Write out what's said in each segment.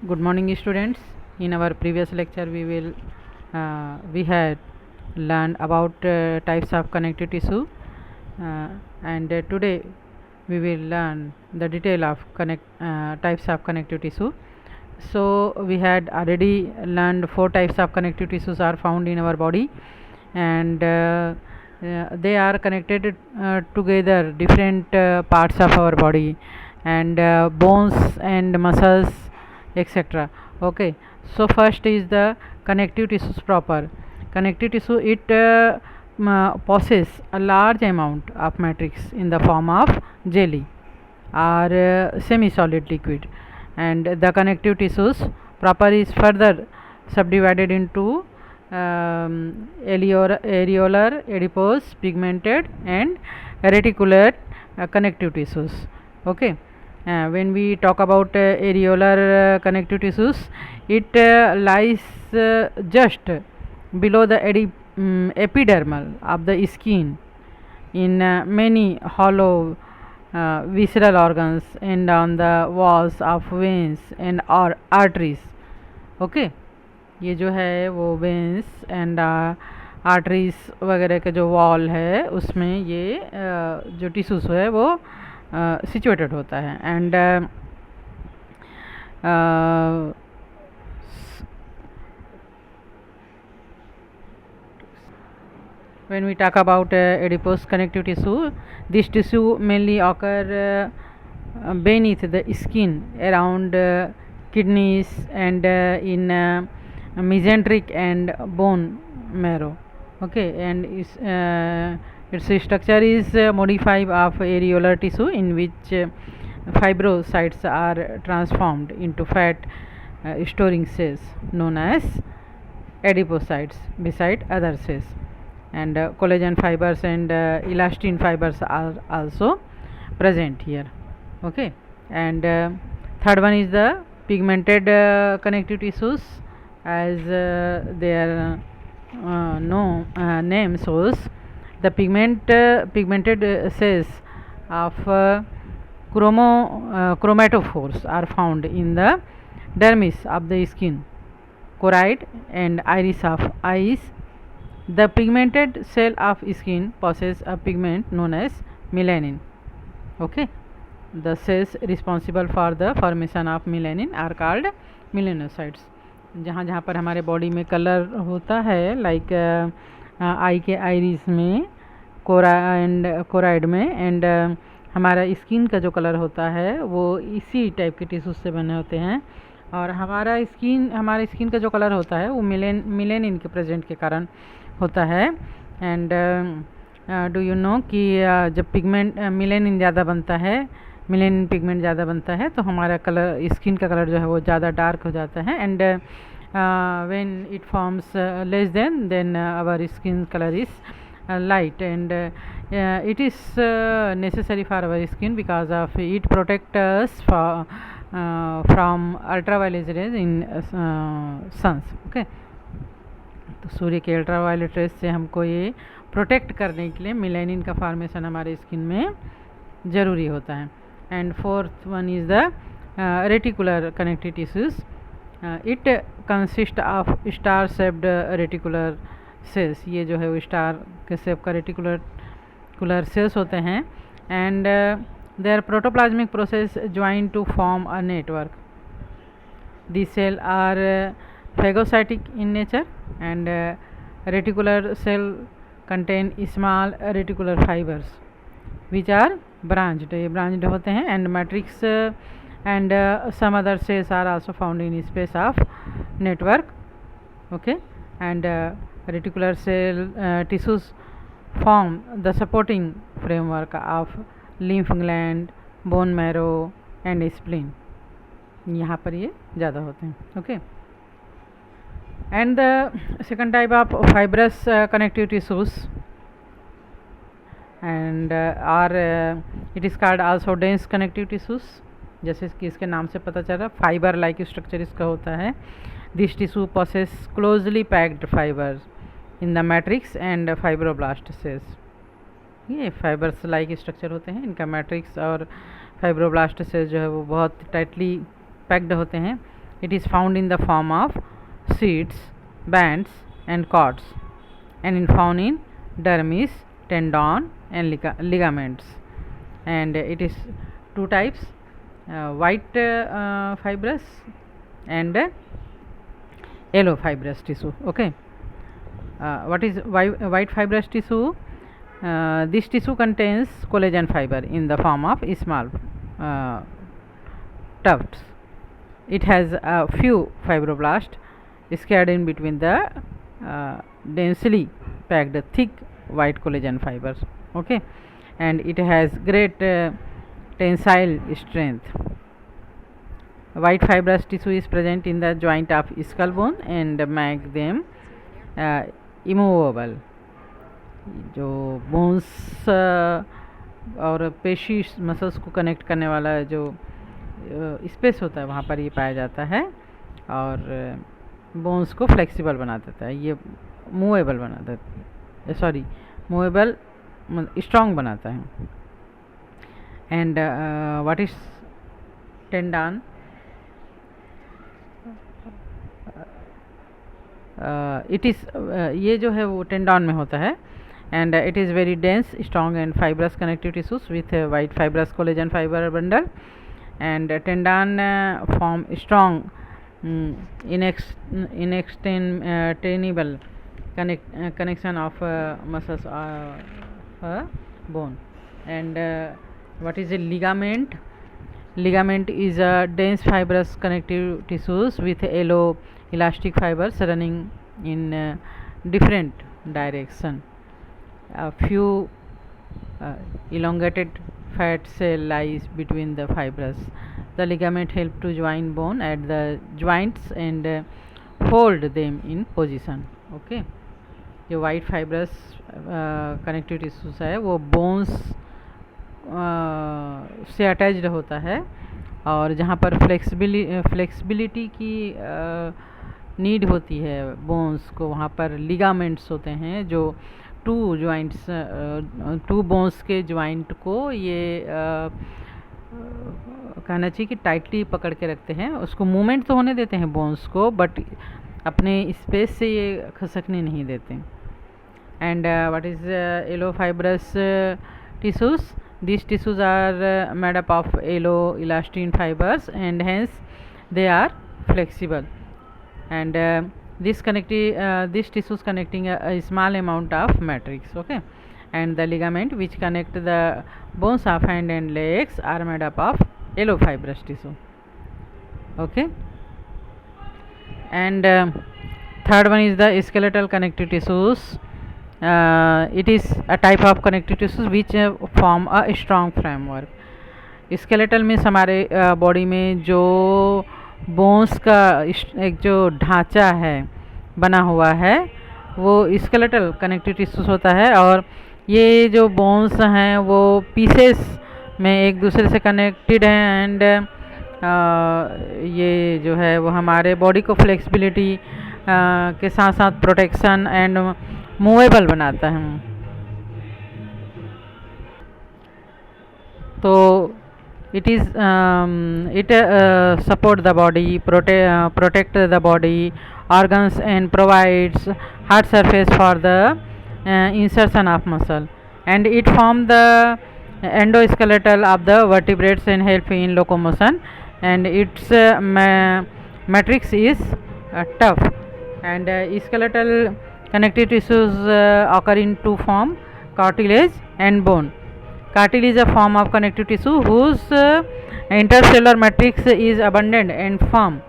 Good morning, students. In our previous lecture, we had learned about types of connective tissue, and today we will learn the detail of types of connective tissue. So we had already learned four types of connective tissues are found in our body, and they are connected together different parts of our body, and bones and muscles, etc. Okay, so first is the connective tissues proper. Connective tissue, it possess a large amount of matrix in the form of jelly or semi-solid liquid, and the connective tissues proper is further subdivided into areolar, adipose, pigmented, and reticular connective tissues. Okay, when we talk about areolar connective tissues, it lies just below the epidermal of the skin in many hollow visceral organs and on the walls of veins and arteries. Okay, ये जो है वो veins and arteries वगैरह का जो wall है उसमें ये जो टिश्यूज है वो सिचुएटेड होता है. And when we talk about adipose connective tissue, this tissue mainly occur beneath the skin around kidneys and in mesenteric and bone marrow. Okay, and its structure is modified of areolar tissue in which fibrocytes are transformed into fat storing cells known as adipocytes beside other cells, and collagen fibers and elastin fibers are also present here. Okay, and third one is the pigmented connective tissues, as their name shows. The pigmented cells of chromatophores are found in the dermis of the skin, choroid and iris of eyes. The pigmented cell of skin possesses a pigment known as melanin. Okay, the cells responsible for the formation of melanin are called melanocytes. जहाँ जहाँ पर हमारे body में colour होता है, like I के iris में, choroid में, एंड हमारा स्किन का जो कलर होता है वो इसी टाइप के टिश्यूज से बने होते हैं. और हमारे स्किन का जो कलर होता है वो मिलेनिन के प्रेजेंट के कारण होता है. एंड डू यू नो कि जब पिगमेंट मिलेनिन ज़्यादा बनता है, मिलेनिन पिगमेंट ज़्यादा बनता है तो हमारा कलर, स्किन का कलर जो है वो ज़्यादा डार्क हो जाता है. And when it forms less than our skin colour is light, and it is necessary for our skin because of it protect us from ultraviolet rays in suns. Okay, तो सूर्य के ultraviolet rays से हमको ये protect करने के लिए melanin का formation हमारे स्किन में ज़रूरी होता है. And fourth one is the reticular connective tissues. It consist of star shaped reticular cells. ये जो है वो स्टार के शेप का रेटिकुलर सेल्स होते हैं. And their protoplasmic process join to form a network. The cell are phagocytic in nature, and reticular cell contain small reticular fibers which are branched. ये branched होते हैं. and matrix and some other cells are also found in space of network. Okay, and reticular cell tissues form the supporting framework of lymph gland, bone marrow and spleen. यहाँ पर ये ज़्यादा होते हैं. Okay, and the second type of fibrous connective tissues, and it is called also dense connective tissues. जैसे कि इसके नाम से पता चल रहा है, फाइबर लाइक स्ट्रक्चर इसका होता है. This tissue possess closely packed fibres in the matrix and fibroblast cells. ये फाइबर्स लाइक स्ट्रक्चर होते हैं, इनका मैट्रिक्स और फाइब्रोब्लास्ट सेल्स जो है वो बहुत टाइटली पैक्ड होते हैं. It is found in the form of sheets, bands and cords, and found in dermis, tendon and ligaments. And it is two types, white fibrous and yellow fibrous tissue. Okay, what is white fibrous tissue? This tissue contains collagen fiber in the form of small tufts. It has a few fibroblasts scattered in between the densely packed thick white collagen fibers. Okay, and it has great tensile strength. White fibrous tissue is present in the joint of skull bone and make them immovable. जो bones और पेशी muscles को connect करने वाला जो space होता है वहाँ पर ये पाया जाता है और बोन्स को फ्लेक्सिबल बना देता है, ये मूवेबल बना देता है, सॉरी मूवेबल स्ट्रॉन्ग बनाता है. And what is tendon? It is ये जो है वो टेंडन में होता है. And it is very dense, strong and fibrous connective tissues with a white fibrous collagen fiber bundle. And tendon form strong inextinguishable connection of muscles bone. And what is a ligament? Ligament is a dense fibrous connective tissues with yellow elastic fibers running in different direction. A few elongated fat cell lies between the fibers. The ligament help to join bone at the joints and hold them in position. Okay, जो white fibrous connective tissues है वो bones से attached होता है और जहाँ पर flexibility की नीड होती है बोन्स को वहाँ पर लिगामेंट्स होते हैं जो टू बोन्स के ज्वाइंट को ये कहना चाहिए कि टाइटली पकड़ के रखते हैं. उसको मूवमेंट तो होने देते हैं बोन्स को, बट अपने स्पेस से ये खसकने नहीं देते. And what is yellow fibrous tissues? These tissues are made up of yellow elastin fibers and hence they are flexible. And these tissues connecting a small amount of matrix. Okay, and the ligament which connect the bones of hand and legs are made up of yellow fibrous tissue. Okay, and third one is the skeletal connective tissues. It is a type of connective tissues which form a strong framework. Skeletal means हमारे body में जो bones का एक जो ढांचा है बना हुआ है वो स्केलेटल कनेक्टिव टिश्यूज होता है. और ये जो बोन्स हैं वो पीसेस में एक दूसरे से कनेक्टेड हैं. एंड ये जो है वो हमारे बॉडी को फ्लेक्सिबिलिटी के साथ साथ प्रोटेक्शन एंड मूवेबल बनाता है. तो it support the body, protect the body organs and provides hard surface for the insertion of muscle, and it form the endoskeletal of the vertebrates and help in locomotion, and its matrix is tough. And skeletal connective tissues occur in two forms, cartilage and bone. Cartilage is a form of connective tissue whose intercellular matrix is abundant and firm.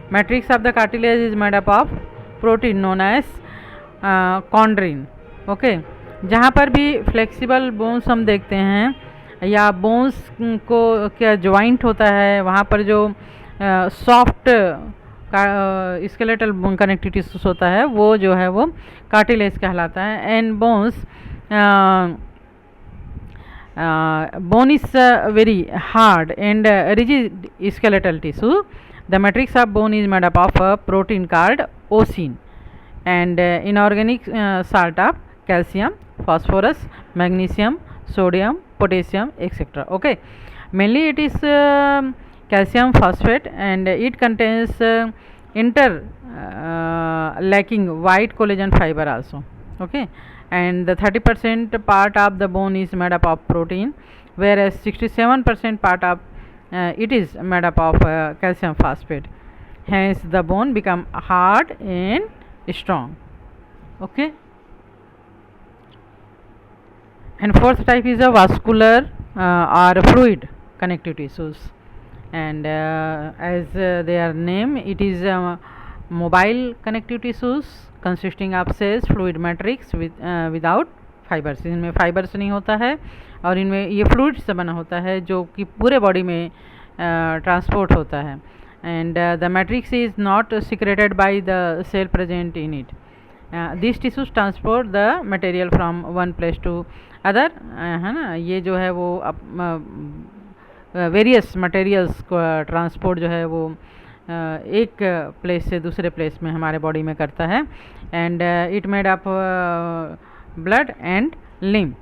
Matrix of the cartilage is made up of protein known as chondrin. Okay, जहाँ पर भी flexible bones हम देखते हैं या bones को क्या joint होता है वहाँ पर जो सॉफ्ट स्केलेटल कनेक्टिव टिश्यूज होता है वो जो है वो कार्टिलेज कहलाता है. And bones bone is very hard and rigid skeletal tissue. The matrix of bone is made up of a protein called osine and inorganic salt of calcium, phosphorus, magnesium, sodium, potassium, etc. Okay, mainly it is calcium phosphate, and it contains interlacking white collagen fiber also. Okay, and the 30% part of the bone is made up of protein, whereas 67% part of it is made up of calcium phosphate. Hence the bone become hard and strong. Okay, and fourth type is a vascular or fluid connective tissues, and as their name, it is mobile connective tissues consisting of cells, fluid matrix without fibers. इनमें fibres नहीं होता है और इनमें ये fluid से बना होता है जो कि पूरे बॉडी में ट्रांसपोर्ट होता है, and the matrix is not secreted by the cell present in it. These tissues transport the material from one place to other, है ना, ये जो है वो वेरियस मटेरियल्स को ट्रांसपोर्ट जो है वो एक प्लेस से दूसरे प्लेस में हमारे बॉडी में करता है, and it made up blood and lymph.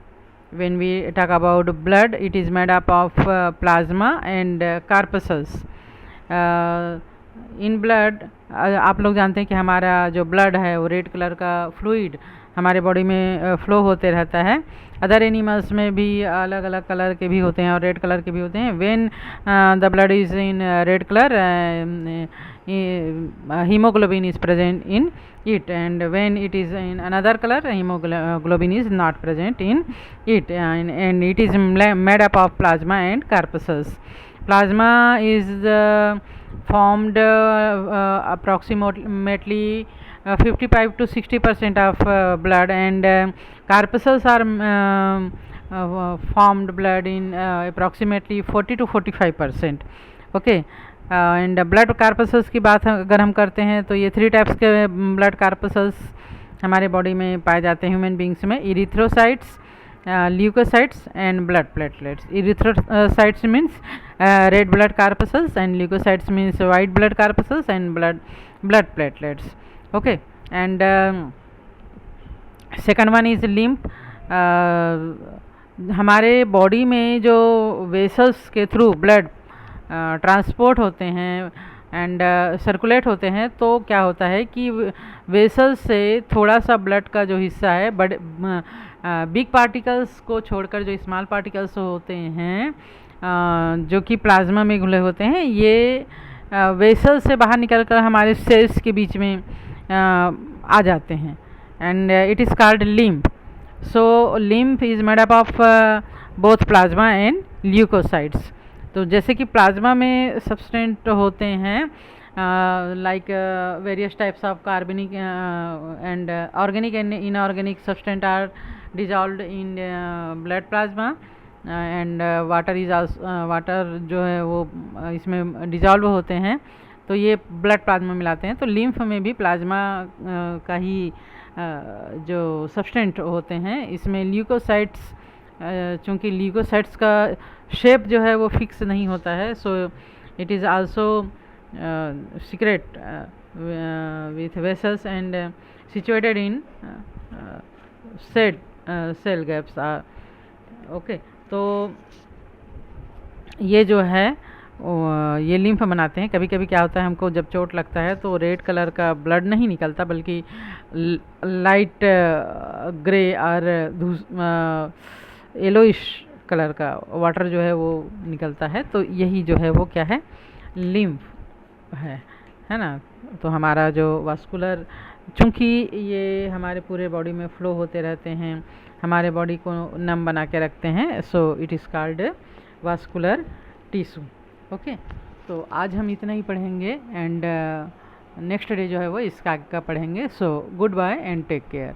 when we talk about blood, it is made up of plasma and corpuscles. In blood, आप लोग जानते हैं कि हमारा जो ब्लड है वो रेड कलर का फ्लूइड हमारे बॉडी में फ्लो होते रहता है. अदर एनिमल्स में भी अलग अलग कलर के भी होते हैं और रेड कलर के भी होते हैं. When the blood is in red colour, hemoglobin is present in it, and when it is in another color, hemoglobin is not present in it, and it is made up of plasma and corpuscles. Plasma is formed approximately 55 to 60% of blood, and corpuscles are formed blood in approximately 40 to 45%. Okay, and blood corpuscles की बात अगर हम करते हैं तो ये 3 types के blood corpuscles हमारे बॉडी में पाए जाते हैं ह्यूमन बींग्स में. Erythrocytes, leucocytes and blood platelets. Erythrocytes means red blood corpuscles, and leucocytes means white blood corpuscles, and blood platelets. Okay, and second one is lymph. हमारे body में जो vessels के थ्रू ब्लड ट्रांसपोर्ट होते हैं and circulate होते हैं, तो क्या होता है कि वेसल्स से थोड़ा सा ब्लड का जो हिस्सा है, बड़े बिग पार्टिकल्स को छोड़कर जो स्मॉल पार्टिकल्स होते हैं जो कि प्लाज्मा में घुले होते हैं, ये वेसल्स से बाहर निकलकर हमारे सेल्स के बीच में आ जाते हैं, and it is called lymph. So lymph is made up of both plasma and leucocytes. तो जैसे कि प्लाज्मा में सब्सटेंट होते हैं लाइक वेरियस टाइप्स ऑफ कार्बनिक and organic and inorganic substance are dissolved in blood plasma, and water जो है वो इसमें डिजॉल्व होते हैं, तो ये ब्लड प्लाज्मा मिलाते हैं. तो लिम्फ में भी प्लाज्मा का ही जो सब्सटेंट होते हैं, इसमें ल्यूकोसाइट्स, चूँकि ल्यूकोसाइट्स का शेप जो है वो फिक्स नहीं होता है, so it is also secret with vessels and situated in cell gaps. Okay, तो ये जो है ये लिम्फ बनाते हैं. कभी कभी क्या होता है, हमको जब चोट लगता है तो रेड कलर का ब्लड नहीं निकलता, बल्कि लाइट ग्रे और येलोइश कलर का वाटर जो है वो निकलता है. तो यही जो है वो क्या है, लिम्फ है ना. तो हमारा जो वास्कुलर, चूँकि ये हमारे पूरे बॉडी में फ्लो होते रहते हैं, हमारे बॉडी को नम बना के रखते हैं, सो it is called vascular tissue. Okay, तो आज हम इतना ही पढ़ेंगे, एंड नेक्स्ट डे जो है वो इसका आगे का पढ़ेंगे. So good bye and take care.